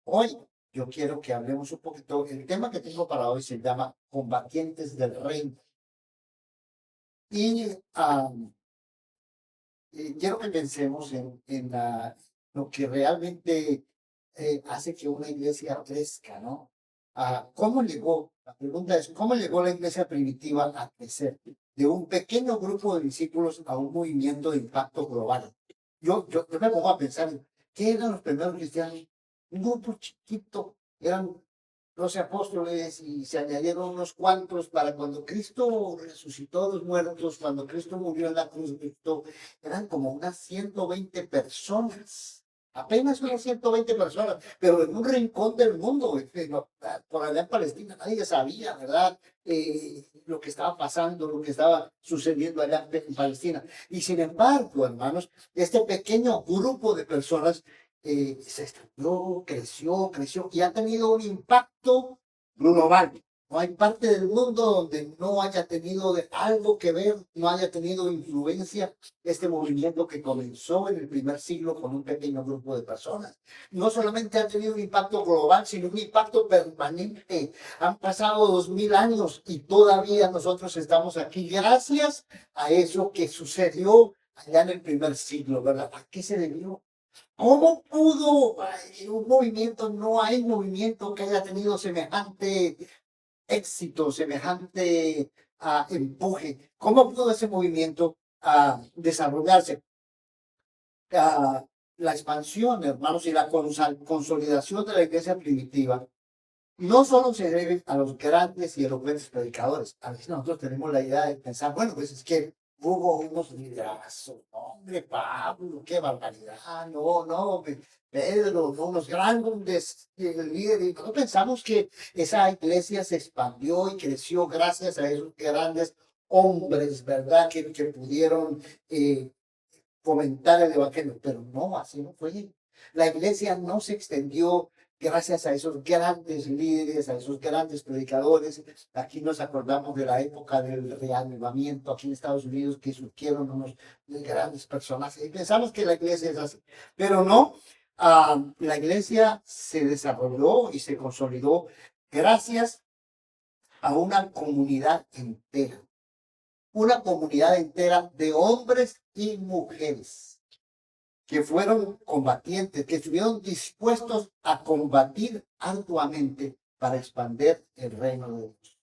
Hoy yo quiero que hablemos un poquito, el tema que tengo para hoy se llama Combatientes del Reino. Y quiero que pensemos lo que realmente hace que una iglesia crezca, ¿no? ¿Cómo llegó? La pregunta es, ¿cómo llegó la iglesia primitiva a crecer? De un pequeño grupo de discípulos a un movimiento de impacto global. Yo me pongo a pensar, ¿qué eran los primeros cristianos? Un grupo chiquito, eran 12 apóstoles y se añadieron unos cuantos para cuando Cristo resucitó a los muertos, cuando Cristo murió en la cruz, eran como unas 120 personas. Apenas unas 120 personas, pero en un rincón del mundo, por allá en Palestina, nadie sabía, ¿verdad? Lo que estaba pasando, lo que estaba sucediendo allá en Palestina. Y sin embargo, hermanos, este pequeño grupo de personas se estudió, creció y ha tenido un impacto global. No hay parte del mundo donde no haya tenido algo que ver, no haya tenido influencia este movimiento que comenzó en el primer siglo con un pequeño grupo de personas. No solamente ha tenido un impacto global, sino un impacto permanente. Han pasado 2000 años y todavía nosotros estamos aquí gracias a eso que sucedió allá en el primer siglo, ¿verdad? ¿A qué se debió? ¿Cómo pudo un movimiento, no hay movimiento que haya tenido semejante éxito, semejante empuje? ¿Cómo pudo ese movimiento desarrollarse? La expansión, hermanos, y la consolidación de la iglesia primitiva no solo se debe a los grandes y elocuentes predicadores. A veces nosotros tenemos la idea de pensar, bueno, pues es que hubo unos liderazos, no, hombre, Pablo, qué barbaridad, no, Pedro, no, unos grandes líderes. No pensamos que esa iglesia se expandió y creció gracias a esos grandes hombres, ¿verdad? Que pudieron fomentar el evangelio, pero no, así no fue. La iglesia no se extendió gracias a esos grandes líderes, a esos grandes predicadores. Aquí nos acordamos de la época del reavivamiento aquí en Estados Unidos, que surgieron unos grandes personajes. Y pensamos que la iglesia es así, pero no. La iglesia se desarrolló y se consolidó gracias a una comunidad entera de hombres y mujeres que fueron combatientes, que estuvieron dispuestos a combatir arduamente para expandir el reino de Dios.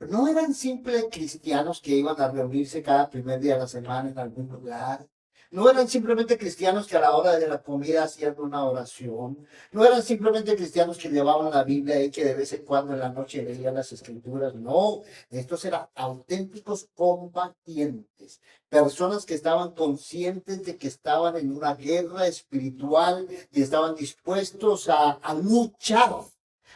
No eran simples cristianos que iban a reunirse cada primer día de la semana en algún lugar. No eran simplemente cristianos que a la hora de la comida hacían una oración. No eran simplemente cristianos que llevaban la Biblia y que de vez en cuando en la noche leían las escrituras. No, estos eran auténticos combatientes. Personas que estaban conscientes de que estaban en una guerra espiritual y estaban dispuestos a luchar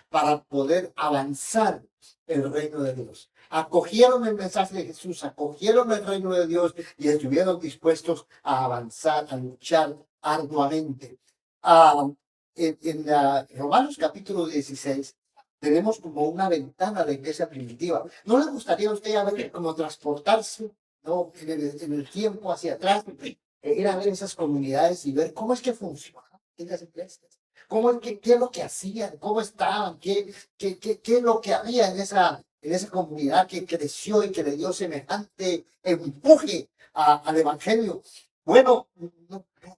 para poder avanzar el reino de Dios. Acogieron el mensaje de Jesús, acogieron el reino de Dios y estuvieron dispuestos a avanzar, a luchar arduamente. En Romanos capítulo 16 tenemos como una ventana a la iglesia primitiva. ¿No le gustaría a usted a ver como transportarse, ¿no? en el tiempo hacia atrás, ir a ver esas comunidades y ver cómo es que funcionan las iglesias? ¿Cómo es qué es lo que hacían? ¿Cómo estaban? ¿Qué es lo que había en esa comunidad que creció y que le dio semejante empuje al evangelio? Bueno,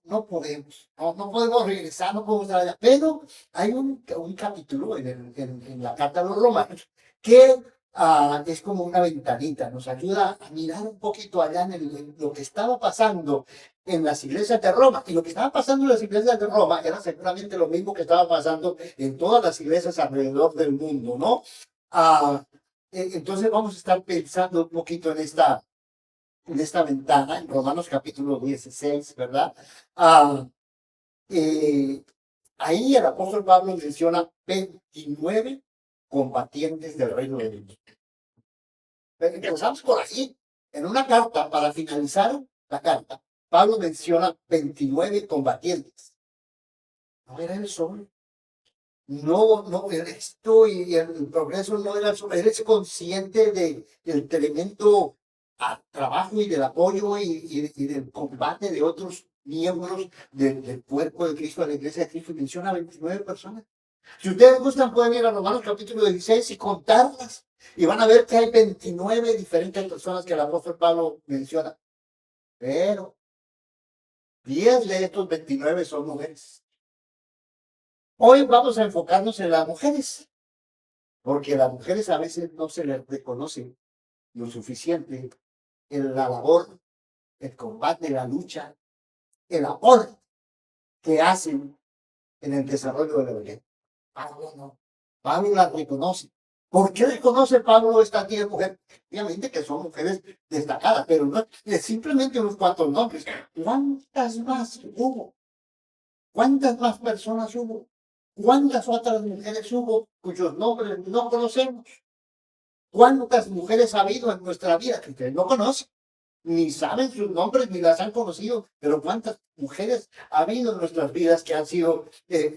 no podemos, no podemos regresar, no podemos estar allá, pero hay un capítulo en la carta de los romanos que es como una ventanita, nos ayuda a mirar un poquito allá en lo que estaba pasando en las iglesias de Roma. Y lo que estaba pasando en las iglesias de Roma era seguramente lo mismo que estaba pasando en todas las iglesias alrededor del mundo, ¿no? Entonces vamos a estar pensando un poquito en esta ventana, en Romanos capítulo 16, ¿verdad? Ah, eh, Ahí el apóstol Pablo menciona 29 combatientes del reino de Dios. Empezamos por ahí. En una carta, para finalizar la carta, Pablo menciona 29 combatientes. No era el sol. No, esto y el progreso no era solo. Eres consciente del tremendo trabajo y del apoyo y del combate de otros miembros del cuerpo de Cristo, de la iglesia de Cristo, y menciona 29 personas. Si ustedes gustan, pueden ir a Romanos capítulo 16 y contarlas. Y van a ver que hay 29 diferentes personas que el apóstol Pablo menciona. Pero 10 de estos 29 son mujeres. Hoy vamos a enfocarnos en las mujeres, porque las mujeres a veces no se les reconoce lo suficiente en la labor, el combate, la lucha, el aporte que hacen en el desarrollo de la evangelio. Pablo no. Pablo las reconoce. ¿Por qué reconoce Pablo estas 10 mujeres? Obviamente que son mujeres destacadas, pero no es simplemente unos cuantos nombres. ¿Cuántas más hubo? ¿Cuántas más personas hubo? ¿Cuántas otras mujeres hubo cuyos nombres no conocemos? ¿Cuántas mujeres ha habido en nuestra vida que ustedes no conocen? Ni saben sus nombres, ni las han conocido, pero cuántas mujeres ha habido en nuestras vidas que han sido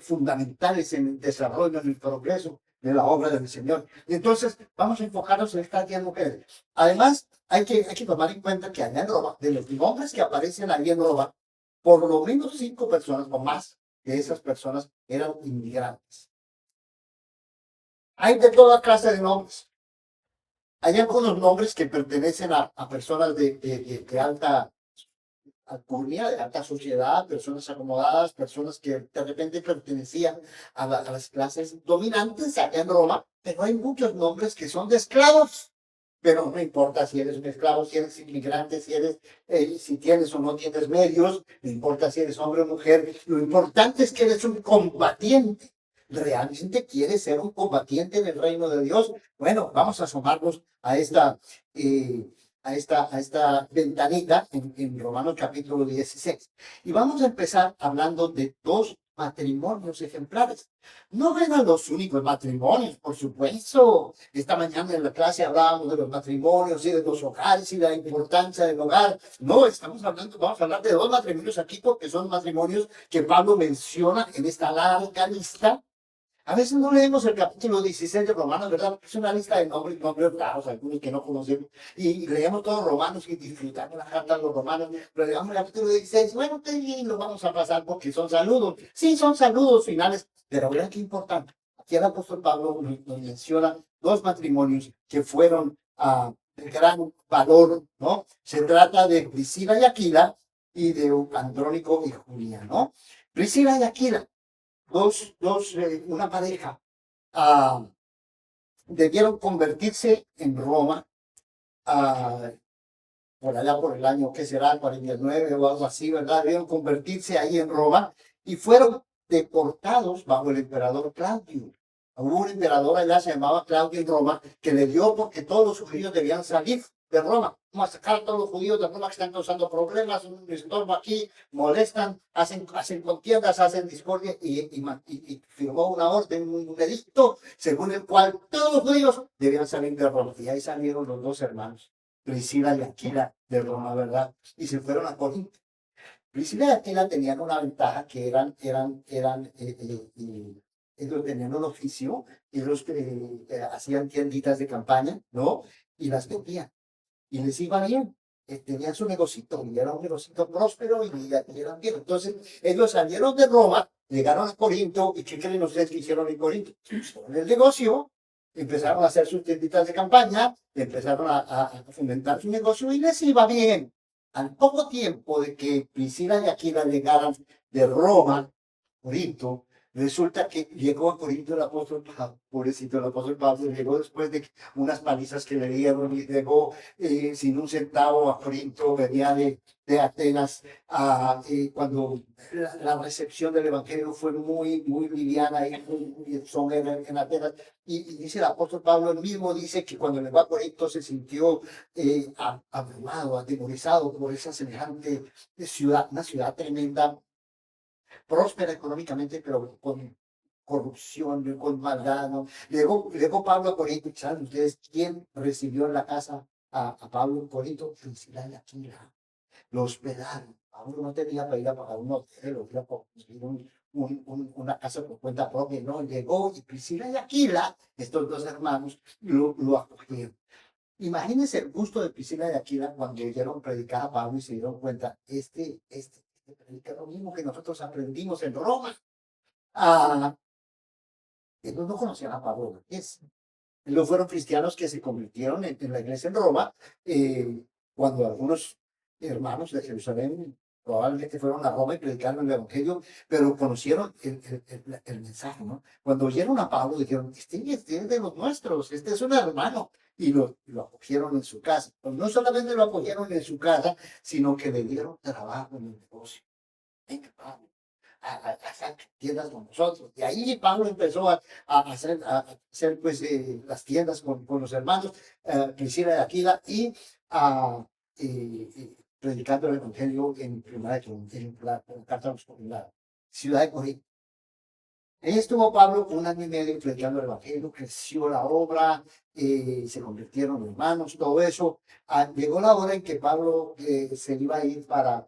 fundamentales en el desarrollo, en el progreso de la obra del Señor. Y entonces vamos a enfocarnos en estas 10 mujeres. Además, hay que tomar en cuenta que allá en Roma, de los nombres que aparecen allí en Roma, por lo menos 5 personas o más de esas personas eran inmigrantes. Hay de toda clase de nombres. Hay algunos nombres que pertenecen a personas de alta alcurnia, de alta sociedad, personas acomodadas, personas que de repente pertenecían a las clases dominantes allá en Roma, pero hay muchos nombres que son de esclavos. Pero no importa si eres un esclavo, si eres inmigrante, si tienes o no tienes medios, no importa si eres hombre o mujer, lo importante es que eres un combatiente. ¿Realmente quieres ser un combatiente en el reino de Dios? Bueno, vamos a asomarnos a esta ventanita en Romanos capítulo 16. Y vamos a empezar hablando de 2 matrimonios ejemplares. No eran los únicos matrimonios, por supuesto. Esta mañana en la clase hablábamos de los matrimonios y de los hogares y la importancia del hogar. No, vamos a hablar de 2 matrimonios aquí porque son matrimonios que Pablo menciona en esta larga lista. A veces no leemos el capítulo 16 de Romanos, ¿verdad? Porque es una lista de nombres raros, algunos que no conocemos. Y leemos todos Romanos y disfrutamos la carta de los Romanos. Pero leemos el capítulo 16, bueno, qué bien, lo vamos a pasar porque son saludos. Sí, son saludos finales, pero vean qué importante. Aquí el apóstol Pablo nos menciona 2 matrimonios que fueron de gran valor, ¿no? Se trata de Priscila y Aquila y de Andrónico y Julia, ¿no? Priscila y Aquila. Una pareja, debieron convertirse en Roma, por allá por el año, ¿qué será? 49 o algo así, ¿verdad? Debieron convertirse ahí en Roma y fueron deportados bajo el emperador Claudio. Hubo un emperador allá, se llamaba Claudio en Roma, que le dio porque todos los judíos debían salir de Roma. Vamos a sacar a todos los judíos de Roma que están causando problemas, un estorbo aquí, molestan, hacen contiendas, hacen discordia y firmó una orden, un edicto, según el cual todos los judíos debían salir de Roma. Y ahí salieron los 2 hermanos, Priscila y Aquila de Roma, ¿verdad? Y se fueron a Corinto. Priscila y Aquila tenían una ventaja que ellos tenían un oficio, ellos hacían tienditas de campaña, ¿no? Y las vendían. Y les iba bien. Tenían su negocito, y era un negocito próspero y eran bien. Entonces, ellos salieron de Roma, llegaron a Corinto, ¿y qué creen ustedes que hicieron en Corinto? Hicieron el negocio, empezaron a hacer sus tienditas de campaña, empezaron a fomentar su negocio y les iba bien. Al poco tiempo de que Priscila y Aquila llegaran de Roma a Corinto, resulta que llegó a Corinto el apóstol Pablo, pobrecito el apóstol Pablo, llegó después de unas palizas que le dieron y llegó sin un centavo a Corinto, venía de Atenas, cuando la recepción del evangelio fue muy liviana y muy son en Atenas. Y dice el apóstol Pablo, él mismo dice que cuando llegó a Corinto se sintió abrumado, atemorizado por esa semejante ciudad, una ciudad tremenda, próspera económicamente, pero con corrupción, con maldad, ¿no? Llegó Pablo a Corinto, ¿saben ustedes quién recibió en la casa a Pablo en Corinto? Priscila y Aquila. Lo hospedaron. Pablo no tenía para ir a pagar un hotel o ir a conseguir una casa por cuenta propia, no, llegó y Priscila y Aquila, estos 2 hermanos, lo acogieron. Imagínense el gusto de Priscila y Aquila cuando oyeron predicar a Pablo y se dieron cuenta, este este predica lo mismo que nosotros aprendimos en Roma. Ah, ellos no conocían a Pablo Marqués. Ellos fueron cristianos que se convirtieron en la iglesia en Roma, cuando algunos hermanos de Jerusalén probablemente fueron a Roma y predicaron el Evangelio, pero conocieron el mensaje, ¿no? Cuando oyeron a Pablo, dijeron, este es de los nuestros, este es un hermano, y lo acogieron en su casa. Pero no solamente lo acogieron en su casa, sino que le dieron trabajo en el negocio. Venga, Pablo, a hacer tiendas con nosotros. Y ahí Pablo empezó a hacer pues, las tiendas con los hermanos, Priscila de Aquila, y a predicando el Evangelio en la carta a la ciudad de Corinto. Ahí estuvo Pablo 1 año y medio predicando el Evangelio, creció la obra, se convirtieron en hermanos, todo eso. Llegó la hora en que Pablo se iba a ir para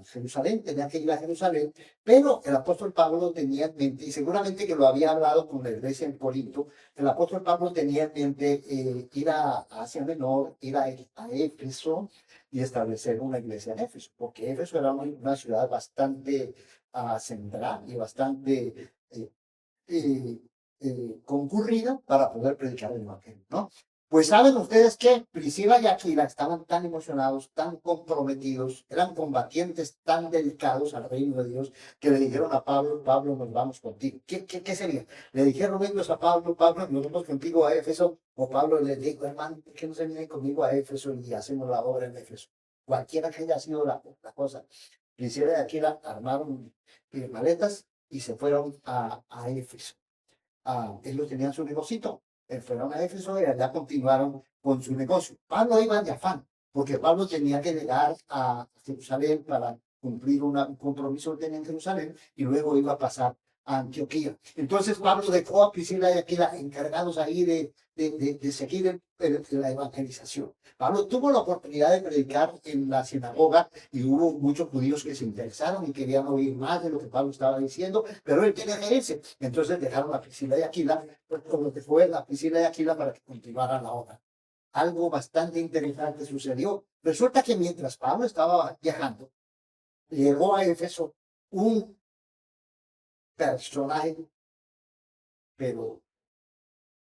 Jerusalén, tenía que ir a Jerusalén, pero el apóstol Pablo tenía en mente, y seguramente que lo había hablado con la iglesia en Corinto, el apóstol Pablo tenía en mente ir a Asia Menor, ir a Éfeso y establecer una iglesia en Éfeso, porque Éfeso era una ciudad bastante central y bastante concurrida para poder predicar el Evangelio, ¿no? Pues saben ustedes que Priscila y Aquila estaban tan emocionados, tan comprometidos, eran combatientes tan dedicados al reino de Dios, que le dijeron a Pablo, Pablo, nos vamos contigo. ¿Qué sería? Le dijeron ellos a Pablo, Pablo, nos vamos contigo a Éfeso, o Pablo les dijo, hermano, ¿por qué no se viene conmigo a Éfeso y hacemos la obra en Éfeso? Cualquiera que haya sido la cosa. Priscila y Aquila armaron maletas y se fueron a Éfeso. Ellos tenían su negocito, fueron a Éfeso y allá continuaron con su negocio. Pablo iba de afán, porque Pablo tenía que llegar a Jerusalén para cumplir un compromiso que tenía en Jerusalén y luego iba a pasar a Antioquía. Entonces Pablo dejó a Priscila y Aquila encargados ahí de seguir la evangelización. Pablo tuvo la oportunidad de predicar en la sinagoga y hubo muchos judíos que se interesaron y querían oír más de lo que Pablo estaba diciendo, pero él tenía que irse. Entonces dejaron a Priscila y Aquila, pues, como que fue la Priscila y Aquila para que continuaran la obra. Algo bastante interesante sucedió. Resulta que mientras Pablo estaba viajando, llegó a Éfeso un personaje, pero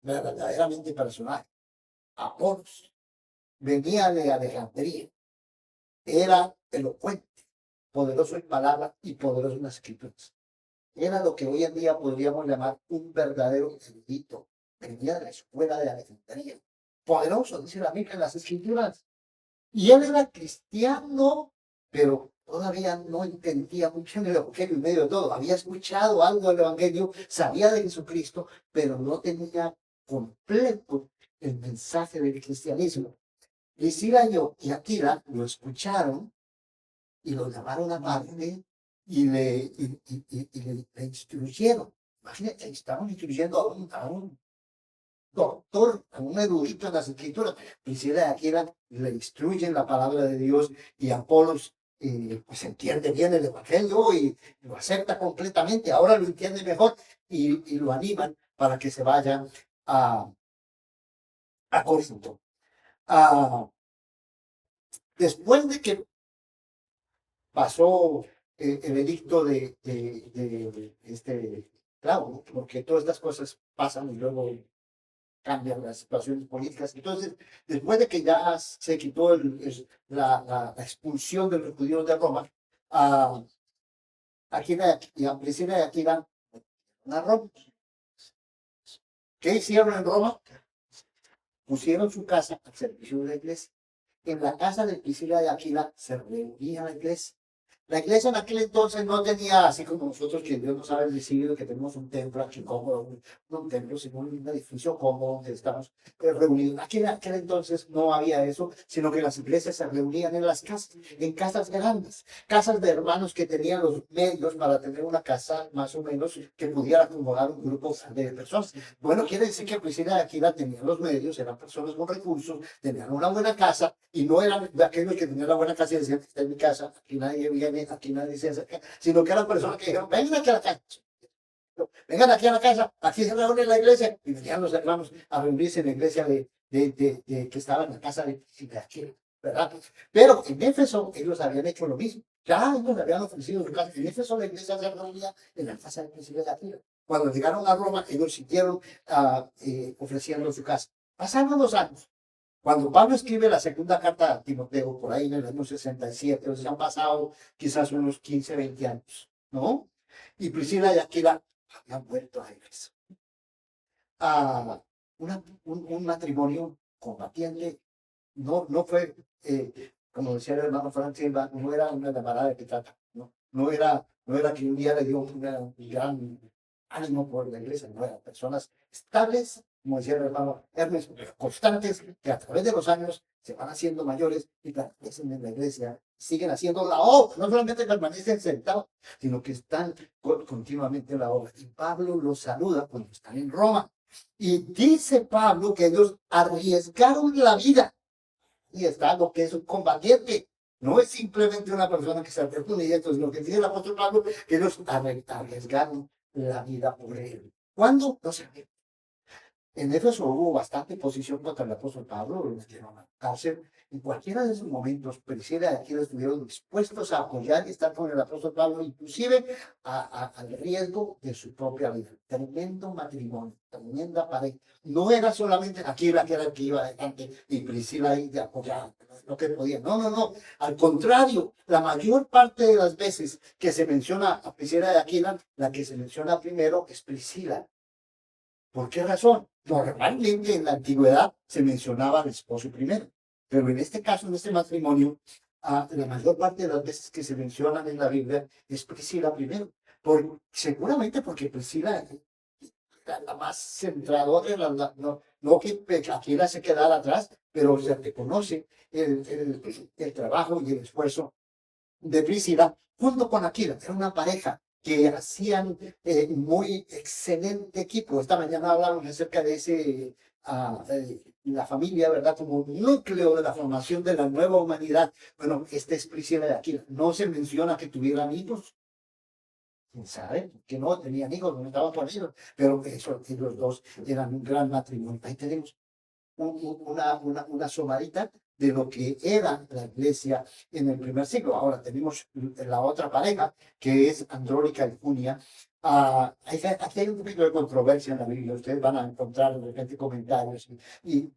verdaderamente personaje, Apolos. Venía de Alejandría, era elocuente, poderoso en palabras y poderoso en las escrituras. Era lo que hoy en día podríamos llamar un verdadero erudito. Venía de la escuela de Alejandría. Poderoso, dice la Biblia en las escrituras. Y él era cristiano, pero todavía no entendía mucho en el Evangelio en medio de todo. Había escuchado algo del Evangelio, sabía de Jesucristo, pero no tenía completo el mensaje del cristianismo. Priscila y Aquila lo escucharon y lo llamaron aparte y le instruyeron. Imagínate, estaban instruyendo a un doctor, a un erudito en las escrituras. Priscila y Aquila le instruyen la palabra de Dios y Apolos pues entiende bien el Evangelio y lo acepta completamente. Ahora lo entiende mejor y lo animan para que se vayan a Corinto. Después de que pasó el edicto claro, porque todas estas cosas pasan y luego cambian las situaciones políticas. Entonces, después de que ya se quitó la expulsión de los judíos de Roma, a Aquila y a Priscila y Aquila a Roma. ¿Qué hicieron en Roma? Pusieron su casa al servicio de la iglesia. En la casa de Priscila y Aquila se reunía la iglesia. La iglesia en aquel entonces no tenía, así como nosotros, que Dios nos ha bendecido, que tenemos un templo aquí cómodo, un templo, sino un edificio cómodo donde estamos reunidos. Aquí en aquel entonces no había eso, sino que las iglesias se reunían en casas grandes, casas de hermanos que tenían los medios para tener una casa más o menos que pudiera acomodar un grupo de personas. Bueno, quiere decir que Priscila y Aquila tenían los medios, eran personas con recursos, tenían una buena casa y no eran de aquellos que tenían la buena casa y decían que está en mi casa, aquí nadie viene, aquí nadie se acerca, sino que eran personas que dijeron, vengan aquí a la casa. Vengan aquí a la casa, aquí se reúne la iglesia. Y venían los hermanos a reunirse en la iglesia que estaba en la casa de Aquila, ¿verdad? Pero en Éfeso ellos habían hecho lo mismo. Ya ellos le habían ofrecido su casa. En Éfeso la iglesia se reunía en la casa del príncipe de Aquila. Cuando llegaron a Roma, ellos siguieron ofreciendo su casa. Pasaron los años. Cuando Pablo escribe la segunda carta a Timoteo, por ahí en el año 67, o sea, han pasado quizás unos 15, 20 años, ¿no? Y Priscila y Aquila habían vuelto a Éfeso. Un matrimonio combatiente, no fue, como decía el hermano Frank Silva, no era una llamada de pitata, no era que un día le dio un gran ánimo por la iglesia, no eran personas estables, como decía el hermano Hermes, constantes, que a través de los años se van haciendo mayores y permanecen en la iglesia, siguen haciendo la obra, no solamente permanecen sentados, sino que están continuamente en la obra. Y Pablo los saluda cuando están en Roma. Y dice Pablo que ellos arriesgaron la vida. Y está lo que es un combatiente. No es simplemente una persona que se arrepune y esto es lo que dice el apóstol Pablo, que ellos arriesgaron la vida por él. ¿Cuándo? No sé. En Éfeso hubo bastante oposición contra el apóstol Pablo, lo metieron a la cárcel. En cualquiera de esos momentos, Priscila y Aquila estuvieron dispuestos a apoyar y estar con el apóstol Pablo, inclusive al riesgo de su propia vida. Tremendo matrimonio, tremenda pareja. No era solamente Aquila que era el que iba adelante y Priscila ahí de apoyar lo que podía. No. Al contrario, la mayor parte de las veces que se menciona a Priscila y Aquila, la que se menciona primero es Priscila. ¿Por qué razón? Normalmente en la antigüedad se mencionaba al esposo primero, pero en este caso, en este matrimonio, la mayor parte de las veces que se mencionan en la Biblia es Priscila primero, seguramente porque Priscila era la más centradora, no que Aquila se quedara atrás, pero se reconoce el trabajo y el esfuerzo de Priscila junto con Aquila. Era una pareja que hacían muy excelente equipo. Esta mañana hablamos acerca de la familia, ¿verdad? Como núcleo de la formación de la nueva humanidad. Bueno, esta es Priscila de Aquila. No se menciona que tuvieran hijos. ¿Quién sabe? Que no tenían hijos, no estaban por ellos. Pero ellos dos eran un gran matrimonio. Ahí tenemos una somadita de lo que era la iglesia en el primer siglo. Ahora tenemos la otra pareja, que es Andrónica y Junia. Aquí hay un poquito de controversia en la Biblia. Ustedes van a encontrar de repente comentarios y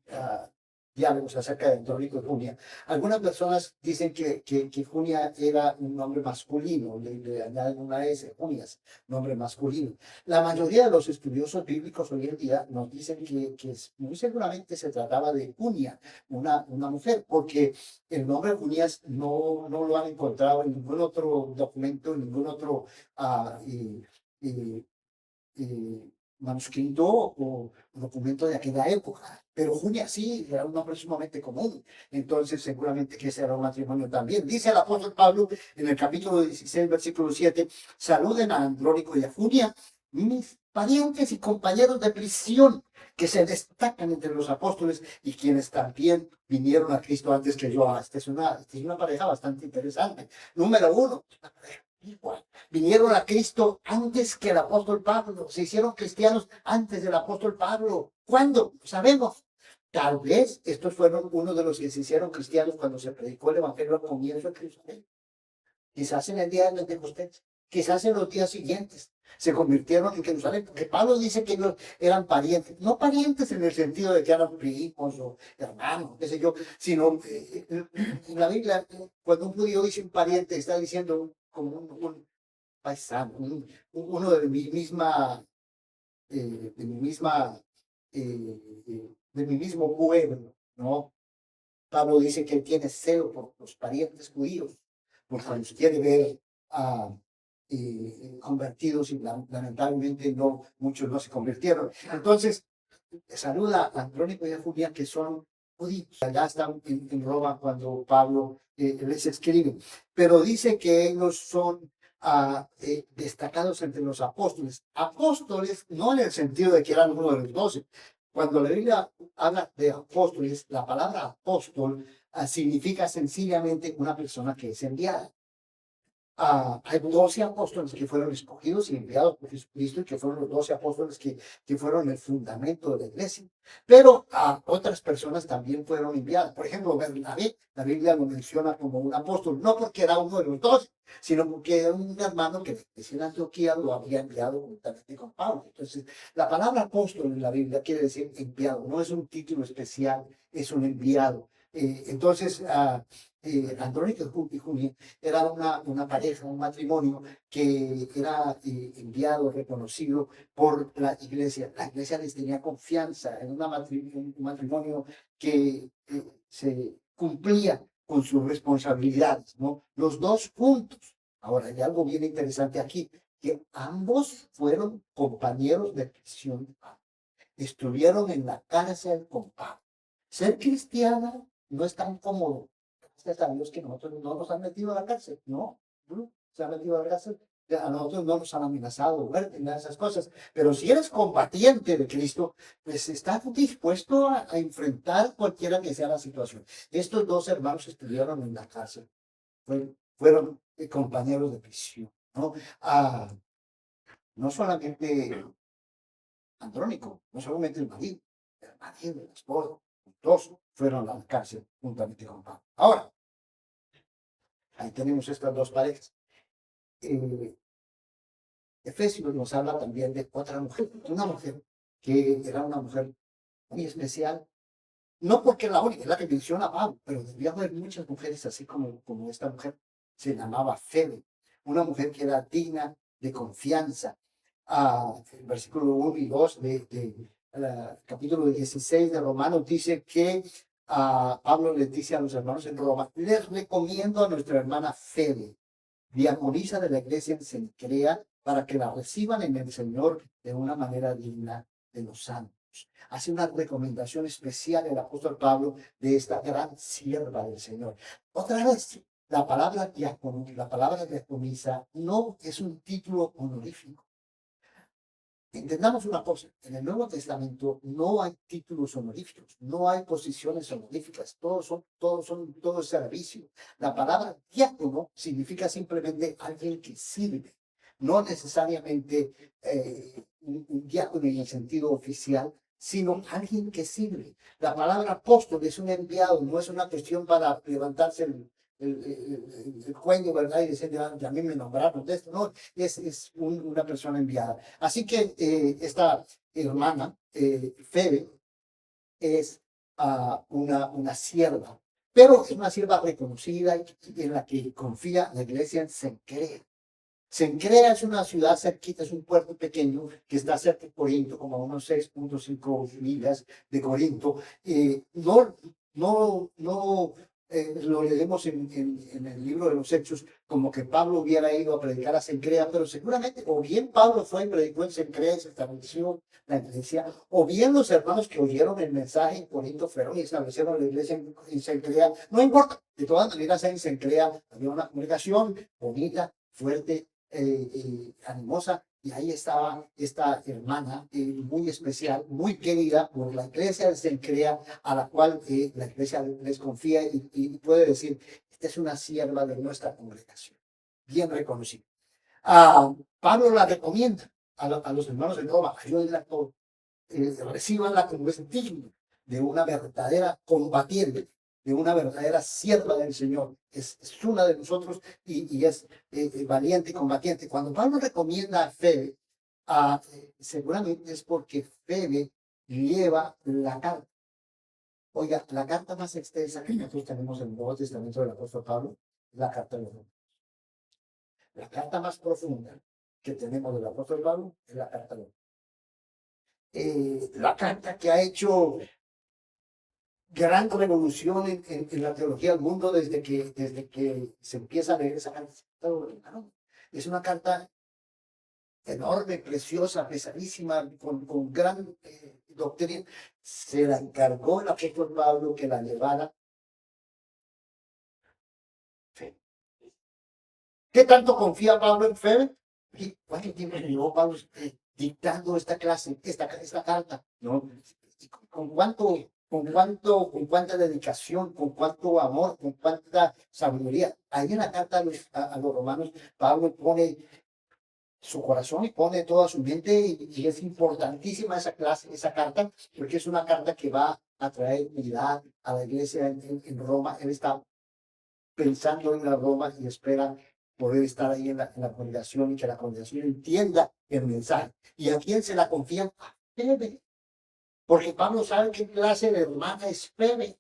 diálogos acerca de Andrónico y Junia. Algunas personas dicen que Junia era un nombre masculino, le añaden una S, Junias, nombre masculino. La mayoría de los estudiosos bíblicos hoy en día nos dicen que muy seguramente se trataba de Junia, una mujer, porque el nombre Junías no lo han encontrado en ningún otro documento, en ningún otro manuscrito o documento de aquella época. Pero Junia sí era un nombre sumamente común. Entonces, seguramente que ese era un matrimonio también. Dice el apóstol Pablo en el capítulo 16, versículo 7, saluden a Andrónico y a Junia, mis parientes y compañeros de prisión, que se destacan entre los apóstoles y quienes también vinieron a Cristo antes que yo. Esta es una pareja bastante interesante. Número uno, vinieron a Cristo antes que el apóstol Pablo, se hicieron cristianos antes del apóstol Pablo. ¿Cuándo? Sabemos. Tal vez estos fueron uno de los que se hicieron cristianos cuando se predicó el evangelio al comienzo de Cristo. Quizás en el día de Pentecostés, quizás en los días siguientes se convirtieron en Jerusalén, porque Pablo dice que ellos eran parientes, no parientes en el sentido de que eran primos o hermanos, qué sé yo, sino en la Biblia, cuando un judío dice un pariente, está diciendo como un paisano, uno de mi mismo pueblo, ¿no? Pablo dice que él tiene celo por los parientes judíos, porque los quiere ver convertidos y lamentablemente muchos no se convirtieron. Entonces, saluda a Andrónico y a Julia, que son judíos. Allá están en Roma cuando Pablo les escribe. Pero dice que ellos son destacados entre los apóstoles. Apóstoles no en el sentido de que eran uno de los 12. Cuando la Biblia habla de apóstoles, la palabra apóstol significa sencillamente una persona que es enviada. Hay 12 apóstoles que fueron escogidos y enviados por Jesucristo y que fueron los 12 apóstoles que fueron el fundamento de la iglesia. Pero otras personas también fueron enviadas. Por ejemplo, Bernabé, la Biblia lo menciona como un apóstol, no porque era uno de los 12, sino porque era un hermano que en Antioquía lo había enviado juntamente con Pablo. Entonces, la palabra apóstol en la Biblia quiere decir enviado, no es un título especial, es un enviado. Andrónico y Julia era una pareja, un matrimonio que era enviado, reconocido por la iglesia. La iglesia les tenía confianza en un matrimonio que se cumplía con sus responsabilidades, ¿no? Los dos juntos. Ahora, hay algo bien interesante aquí, que ambos fueron compañeros de prisión. Estuvieron en la cárcel con Pablo. Ser cristiana no es tan cómodo. Gracias a Dios que nosotros no nos han metido a la cárcel, no se han metido a la cárcel. A nosotros no nos han amenazado, esas cosas. Pero si eres combatiente de Cristo, pues estás dispuesto a enfrentar cualquiera que sea la situación. Estos dos hermanos estuvieron en la cárcel, fueron compañeros de prisión, ¿no? No solamente Andrónico, no solamente el marido, el esposo, los dos fueron a la cárcel juntamente con Pablo. Ahora, ahí tenemos estas dos parejas. Efesios nos habla también de otra mujer, una mujer que era una mujer muy especial, no porque la única, es la que menciona a Pablo, pero debía haber muchas mujeres así como esta mujer. Se llamaba Febe, una mujer que era digna de confianza. El versículo 1 y 2 de capítulo 16 de Romanos dice que Pablo les dice a los hermanos en Roma: les recomiendo a nuestra hermana Febe, diaconisa de la iglesia en Cencrea, para que la reciban en el Señor de una manera digna de los santos. Hace una recomendación especial el apóstol Pablo de esta gran sierva del Señor. Otra vez, la palabra diácono, la palabra diaconisa, no es un título honorífico. Entendamos una cosa, en el Nuevo Testamento no hay títulos honoríficos, no hay posiciones honoríficas, todo es servicio. La palabra diácono significa simplemente alguien que sirve, no necesariamente un diácono en el sentido oficial, sino alguien que sirve. La palabra apóstol es un enviado, no es una cuestión para levantarse el cuello, ¿verdad? Y decir, a mí me nombraron de esto, no, es una persona enviada. Así que esta hermana, Febe, es una sierva, pero es una sierva reconocida y en la que confía la iglesia en Cencrea. Cencrea es una ciudad cerquita, es un puerto pequeño que está cerca de Corinto, como a unos 6.5 millas de Corinto. No lo leemos en el libro de los Hechos como que Pablo hubiera ido a predicar a Cencrea, pero seguramente o bien Pablo fue y predicó en Cencrea y se estableció la iglesia, o bien los hermanos que oyeron el mensaje en Corinto fueron y establecieron la iglesia en Cencrea. No importa, de todas maneras en Cencrea había una congregación bonita, fuerte, animosa, y ahí estaba esta hermana muy especial, muy querida por la iglesia de Cencrea, a la cual la iglesia les confía y puede decir: esta es una sierva de nuestra congregación, bien reconocida. Pablo la recomienda a los hermanos de Roma: ayúdenla, recibanla como es digno de una verdadera combatiente, de una verdadera sierva del Señor. Es una de nosotros y es valiente y combatiente. Cuando Pablo recomienda a Febe, seguramente es porque Febe lleva la carta. Oiga, la carta más extensa que nosotros tenemos en el Nuevo Testamento del apóstol Pablo es la carta de los Romanos. La carta más profunda que tenemos del apóstol Pablo es la carta de los Romanos. La carta que ha hecho gran revolución en la teología del mundo desde que se empieza a leer esa carta. Es una carta enorme, preciosa, pesadísima, con gran doctrina. Se la encargó el apóstol Pablo que la llevara. Fe. ¿Qué tanto confía Pablo en Febe? ¿Cuánto tiempo llevó Pablo dictando esta clase, esta carta? ¿No? ¿Con con cuánta dedicación, con cuánto amor, con cuánta sabiduría. Ahí en la carta a los romanos, Pablo pone su corazón y pone toda su mente y es importantísima esa carta, porque es una carta que va a traer unidad a la iglesia en Roma. Él está pensando en la Roma y espera poder estar ahí en la congregación y que la congregación entienda el mensaje. ¿Y a quién se la confían? A Febe. Porque Pablo sabe qué clase de hermana es Febe.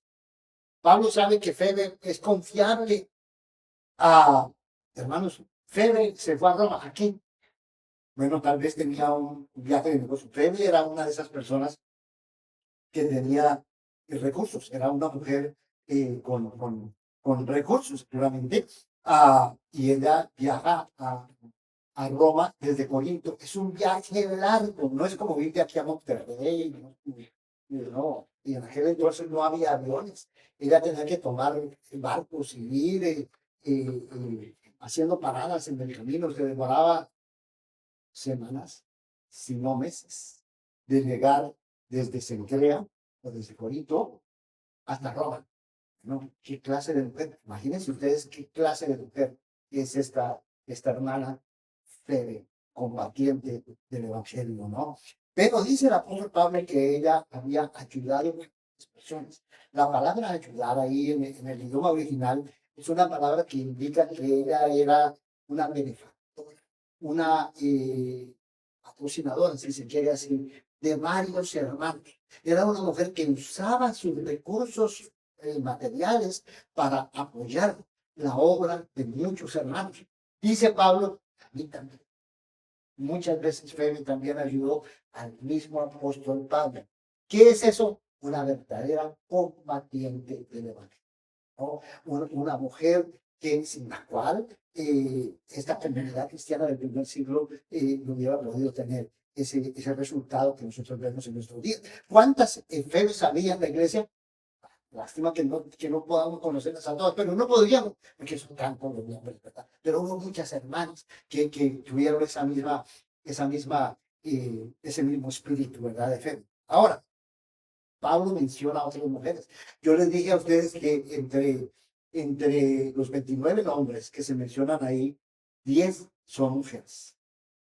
Pablo sabe que Febe es confiable. Hermanos, Febe se fue a Roma. ¿A quién? Bueno, tal vez tenía un viaje de negocio. Febe era una de esas personas que tenía recursos. Era una mujer con recursos, seguramente. Y ella viaja a Roma desde Corinto. Es un viaje largo, no es como ir de aquí a Monterrey, no. Y en aquel entonces no había aviones. Ella tenía que tomar barcos y ir haciendo paradas en el camino. Se demoraba semanas, si no meses, de llegar desde Cencrea o desde Corinto hasta Roma. ¿No? ¿Qué clase de mujer? Imagínense ustedes qué clase de mujer es esta hermana Febe, combatiente del Evangelio, ¿no? Pero dice el apóstol Pablo que ella había ayudado a las personas. La palabra ayudar ahí en el idioma original es una palabra que indica que ella era una benefactora, una patrocinadora, si se quiere así, de varios hermanos. Era una mujer que usaba sus recursos materiales para apoyar la obra de muchos hermanos. Dice Pablo, a mí también. Muchas veces Febe también ayudó al mismo apóstol Pablo. ¿Qué es eso? Una verdadera combatiente del evangelio, ¿no? Una mujer que, sin la cual esta comunidad cristiana del primer siglo no hubiera podido tener ese resultado que nosotros vemos en nuestros días. ¿Cuántas Febes había en la iglesia? Lástima que no podamos conocerlas a todas, pero no podríamos, porque son tantos los nombres, ¿verdad? Pero hubo muchas hermanas que tuvieron ese mismo espíritu, ¿verdad? De fe. Ahora, Pablo menciona a otras mujeres. Yo les dije a ustedes que entre los 29 nombres que se mencionan ahí, 10 son mujeres.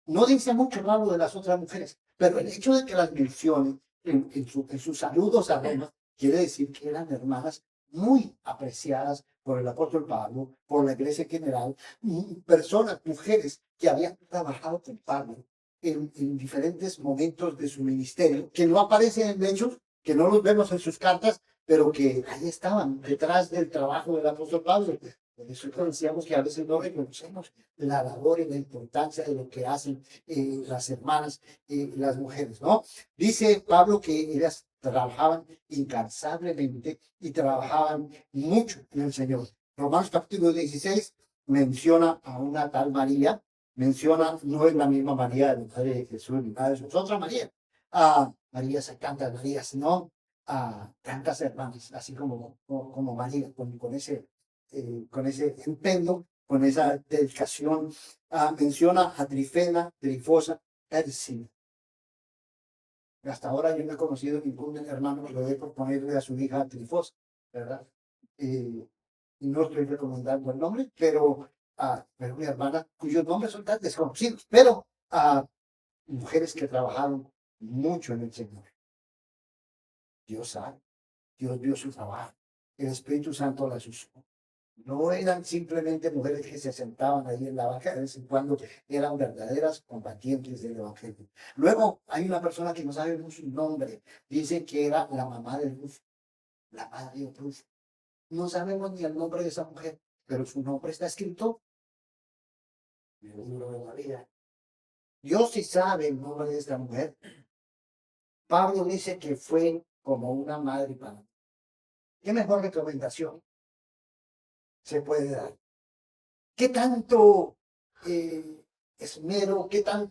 No dice mucho Pablo de las otras mujeres, pero el hecho de que las mencione en sus saludos a Roma, quiere decir que eran hermanas muy apreciadas por el apóstol Pablo, por la iglesia en general, personas, mujeres que habían trabajado con Pablo en diferentes momentos de su ministerio, que no aparecen en Hechos, que no los vemos en sus cartas, pero que ahí estaban, detrás del trabajo del apóstol Pablo. Por eso decíamos que a veces no reconocemos la labor y la importancia de lo que hacen las hermanas y las mujeres, ¿no? Dice Pablo que ellas trabajaban incansablemente y trabajaban mucho en el Señor. Romanos capítulo 16 menciona a una tal María, menciona, no es la misma María de la Madre de Jesús, ni nada de eso, es otra María. María se canta María, sino a tantas hermanas, así como María, con ese empeño, con esa dedicación. Menciona a Trifena, Trifosa, Persina. Hasta ahora yo no he conocido ningún hermano que lo dé por ponerle a su hija Trifosa, ¿verdad? No estoy recomendando el nombre, pero mi hermana, cuyos nombres son tan desconocidos, pero mujeres que trabajaron mucho en el Señor. Dios sabe, Dios vio su trabajo, el Espíritu Santo las usó. No eran simplemente mujeres que se sentaban ahí en la banca, de vez en cuando eran verdaderas combatientes del Evangelio. Luego hay una persona que no sabemos su nombre, dicen que era la mamá de Rufo, la madre de Rufo. No sabemos ni el nombre de esa mujer, pero su nombre está escrito en el libro de la vida. Dios sí sabe el nombre de esta mujer. Pablo dice que fue como una madre para mí. ¿Qué mejor recomendación se puede dar? ¿Qué tanto esmero, qué tan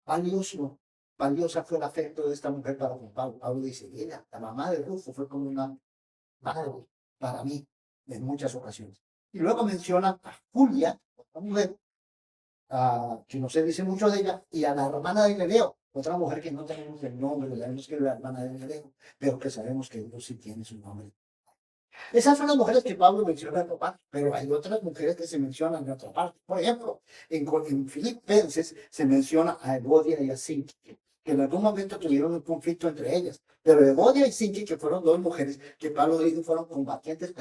valiosa fue el afecto de esta mujer para con Pablo? Pablo dice, ella, la mamá de Rufo, fue como una madre para mí en muchas ocasiones. Y luego menciona a Julia, otra mujer, que no se dice mucho de ella, y a la hermana de Nereo. Otra mujer que no tenemos el nombre, sabemos que es la hermana de Belén, pero que sabemos que Dios sí tiene su nombre. Esas son las mujeres que Pablo menciona en otra parte, pero hay otras mujeres que se mencionan en otra parte. Por ejemplo, en Filipenses se menciona a Evodia y a Sinti, que en algún momento tuvieron un conflicto entre ellas. Pero Evodia y Sinti, que fueron dos mujeres que Pablo dijo fueron combatientes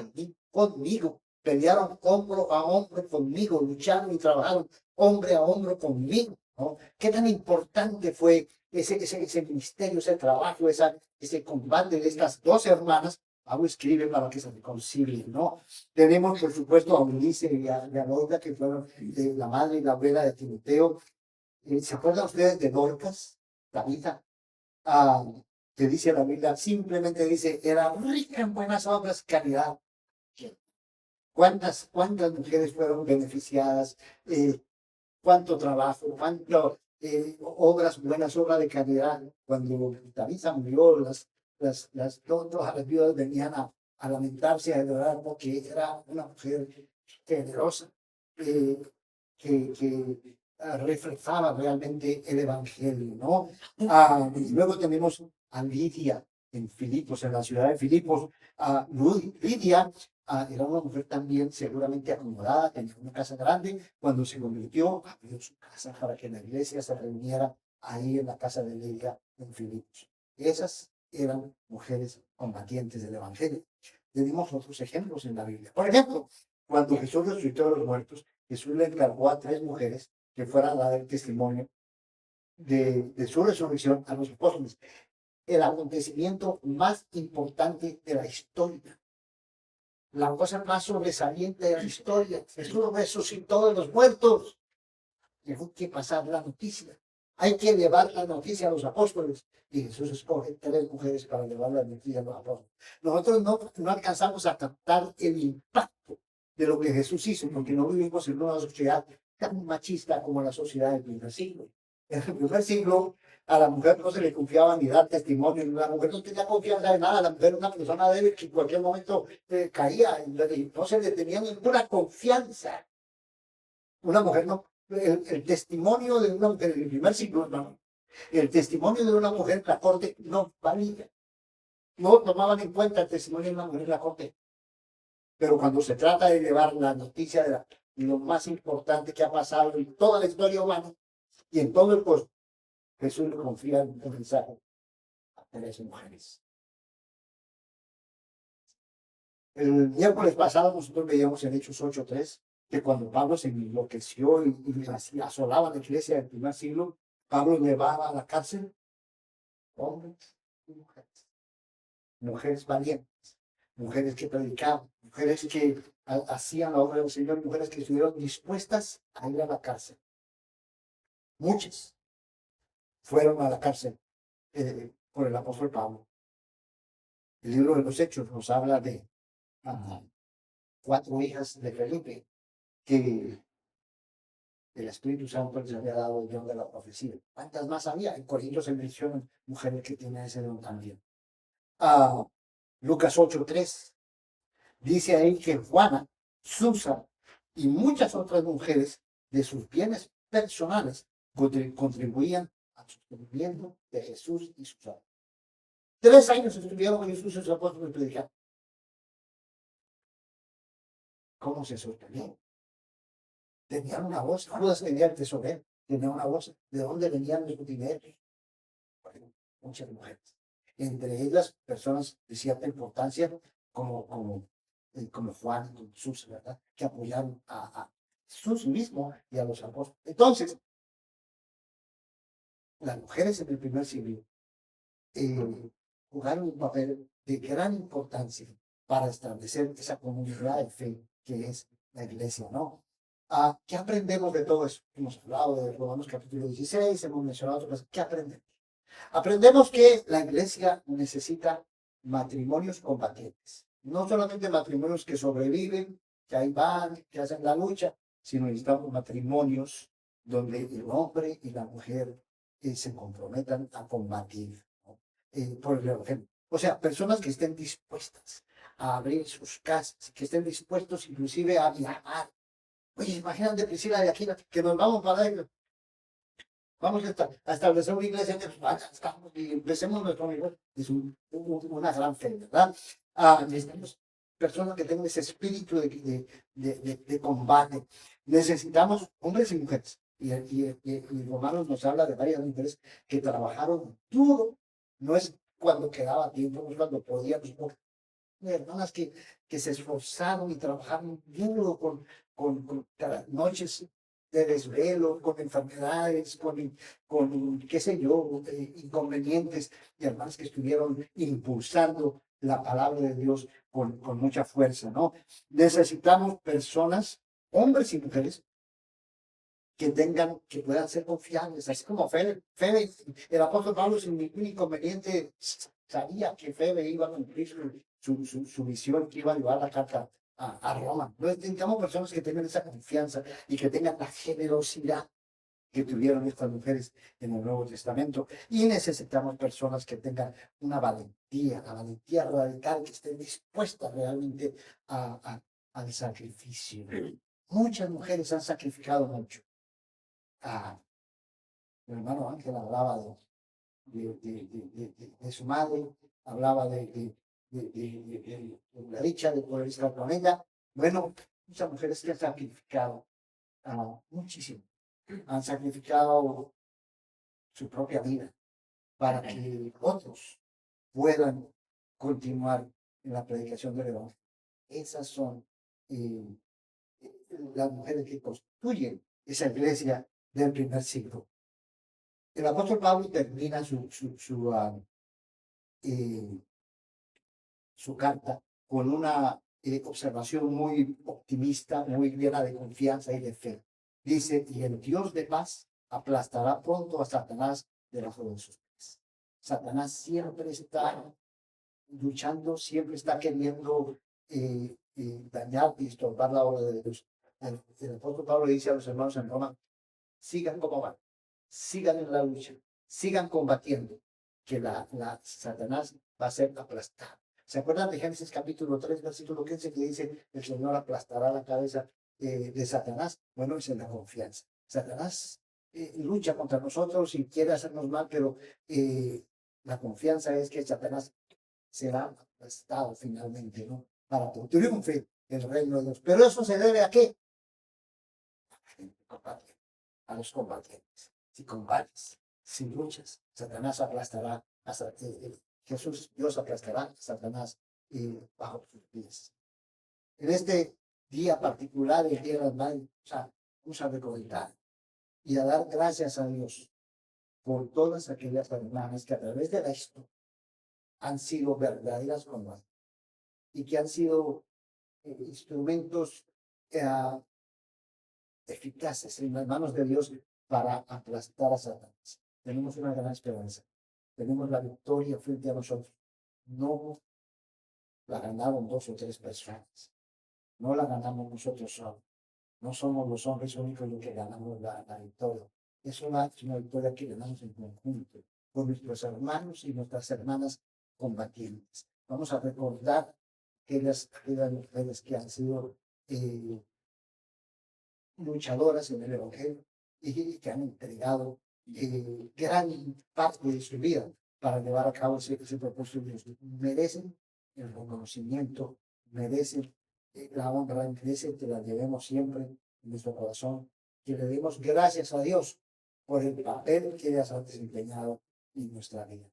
conmigo, pelearon hombro a hombro conmigo, lucharon y trabajaron hombre a hombro conmigo, ¿no? ¿Qué tan importante fue ese ministerio, ese trabajo, ese combate de estas dos hermanas? Pablo escribe para que se reconcilien, ¿no? Tenemos, por supuesto, a Ulises y a Loida, que fueron la madre y la abuela de Timoteo. ¿Se acuerdan ustedes de Dorcas, Tabitha? Ah, que dice la Biblia, simplemente dice, era rica en buenas obras, caridad. ¿Cuántas mujeres fueron beneficiadas? ¿Cuánto trabajo? ¿Cuántas obras, buenas obras de caridad? Cuando Tabitha murió, todas las viudas venían a lamentarse, a llorar, porque era una mujer generosa, que reflejaba realmente el Evangelio, ¿no? Luego tenemos a Lidia en Filipos, en la ciudad de Filipos. Lidia era una mujer también seguramente acomodada, tenía una casa grande. Cuando se convirtió, abrió su casa para que la iglesia se reuniera ahí en la casa de Lidia en Filipos. Esas eran mujeres combatientes del Evangelio. Tenemos otros ejemplos en la Biblia. Por ejemplo, cuando Jesús resucitó de los muertos, Jesús le encargó a 3 mujeres que fueran a dar el testimonio de su resurrección a los apóstoles. El acontecimiento más importante de la historia. La cosa más sobresaliente de la historia. Jesús resucitó de los muertos. Y hay que pasar la noticia. Hay que llevar la noticia a los apóstoles. Y Jesús escoge 3 mujeres para llevar la noticia a los apóstoles. Nosotros no alcanzamos a captar el impacto de lo que Jesús hizo, porque no vivimos en una sociedad tan machista como la sociedad del primer siglo. En el primer siglo, a la mujer no se le confiaba ni dar testimonio, la mujer no tenía confianza en nada, la mujer era una persona débil que en cualquier momento caía, y no se le tenía ninguna confianza. Una mujer no, el testimonio de una mujer en el primer siglo, no, el testimonio de una mujer en la corte no valía. No tomaban en cuenta el testimonio de una mujer en la corte. Pero cuando se trata de llevar la noticia de lo más importante que ha pasado en toda la historia humana y en todo el cosmos, Jesús le confía el mensaje a 3 mujeres. El miércoles pasado nosotros veíamos en Hechos 8:3 que cuando Pablo se enloqueció y asolaba la iglesia del primer siglo, Pablo llevaba a la cárcel hombres y mujeres. Mujeres valientes, mujeres que predicaban, mujeres que hacían la obra del Señor, y mujeres que estuvieron dispuestas a ir a la cárcel. Muchas fueron a la cárcel por el apóstol Pablo. El libro de los Hechos nos habla de 4 hijas de Felipe que el Espíritu Santo les había dado el don de la profecía. ¿Cuántas más había? En Corintios se mencionan mujeres que tienen ese don también. Lucas 8:3 dice ahí que Juana, Susa y muchas otras mujeres de sus bienes personales contribuían al sostenimiento de Jesús y sus apóstoles. 3 años estuvieron Jesús y sus apóstoles predicando. ¿Cómo se sostenían? Tenían una voz. Judas tenía el tesorero, tenía una voz. ¿De dónde venían los dinero? Bueno, muchas mujeres. Entre ellas, personas de cierta importancia, como Juan, como Jesús, ¿verdad? Que apoyaron a Jesús mismo y a los apóstoles. Entonces, las mujeres en el primer siglo jugaron un papel de gran importancia para establecer esa comunidad de fe que es la iglesia, ¿no? ¿Qué aprendemos de todo eso? Hemos hablado de Romanos capítulo 16, hemos mencionado otras cosas. ¿Qué aprendemos? Aprendemos que la iglesia necesita matrimonios combatientes. No solamente matrimonios que sobreviven, que ahí van, que hacen la lucha, sino necesitamos matrimonios donde el hombre y la mujer se comprometan a combatir, ¿no? Por ejemplo, o sea, personas que estén dispuestas a abrir sus casas, que estén dispuestos inclusive a viajar. Oye, imagínate, Priscila, de aquí que nos vamos para ello. Vamos a establecer una iglesia que y empecemos nuestro negocio. Es una gran fe, ¿verdad? Necesitamos personas que tengan ese espíritu de combate. Necesitamos hombres y mujeres. Y Romanos nos habla de varias mujeres que trabajaron duro. No es cuando quedaba tiempo, no es cuando podíamos. Hermanas que se esforzaron y trabajaron duro con noches de desvelo, con enfermedades, qué sé yo, inconvenientes, y hermanas que estuvieron impulsando la palabra de Dios con mucha fuerza, ¿no? Necesitamos personas, hombres y mujeres, que puedan ser confiables, así como Febe, el apóstol Pablo sin ningún inconveniente sabía que Febe iba a cumplir su misión, que iba a llevar la carta a Roma. Necesitamos personas que tengan esa confianza y que tengan la generosidad que tuvieron estas mujeres en el Nuevo Testamento. Y necesitamos personas que tengan una valentía, la valentía radical, que estén dispuestas realmente al sacrificio. Muchas mujeres han sacrificado mucho. El hermano Ángel hablaba de su madre, hablaba de la dicha de poder estar con ella. Bueno, muchas mujeres que han sacrificado muchísimo, han sacrificado su propia vida para que otros puedan continuar en la predicación del Evangelio. Esas son eh, las mujeres que construyen esa iglesia del primer siglo. El apóstol Pablo termina eh, su carta con una observación muy optimista, muy llena de confianza y de fe. Dice, y el Dios de paz aplastará pronto a Satanás debajo de sus pies. Satanás siempre está luchando, siempre está queriendo dañar y estorbar la obra de Dios. El apóstol Pablo dice a los hermanos en Roma, sigan como van, sigan en la lucha, sigan combatiendo, que Satanás va a ser aplastado. ¿Se acuerdan de Génesis capítulo 3, versículo 15, que dice, el Señor aplastará la cabeza de Satanás? Bueno, esa es la confianza. Satanás lucha contra nosotros y quiere hacernos mal, pero la confianza es que Satanás será aplastado finalmente, ¿no? Para que triunfe el reino de Dios. Pero eso se debe a qué? A los combatientes. Si combates, si luchas, Satanás aplastará, Jesús, Dios aplastará a Satanás bajo sus pies. En este día particular, el día de las madres, vamos a recordar y a dar gracias a Dios por todas aquellas hermanas que a través de esto han sido verdaderas combatientes y que han sido instrumentos eficaces en las manos de Dios para aplastar a Satanás. Tenemos una gran esperanza. Tenemos la victoria frente a nosotros. No la ganaron 2 o 3 personas. No la ganamos nosotros solos. No somos los hombres únicos los que ganamos la victoria. Es una victoria que ganamos en conjunto con nuestros hermanos y nuestras hermanas combatientes. Vamos a recordar aquellas mujeres que han sido luchadoras en el Evangelio y que han entregado gran parte de su vida para llevar a cabo ese propósito de Dios. Merecen el reconocimiento, merecen la honra, merecen que la llevemos siempre en nuestro corazón, que le demos gracias a Dios por el papel que ellas han desempeñado en nuestra vida.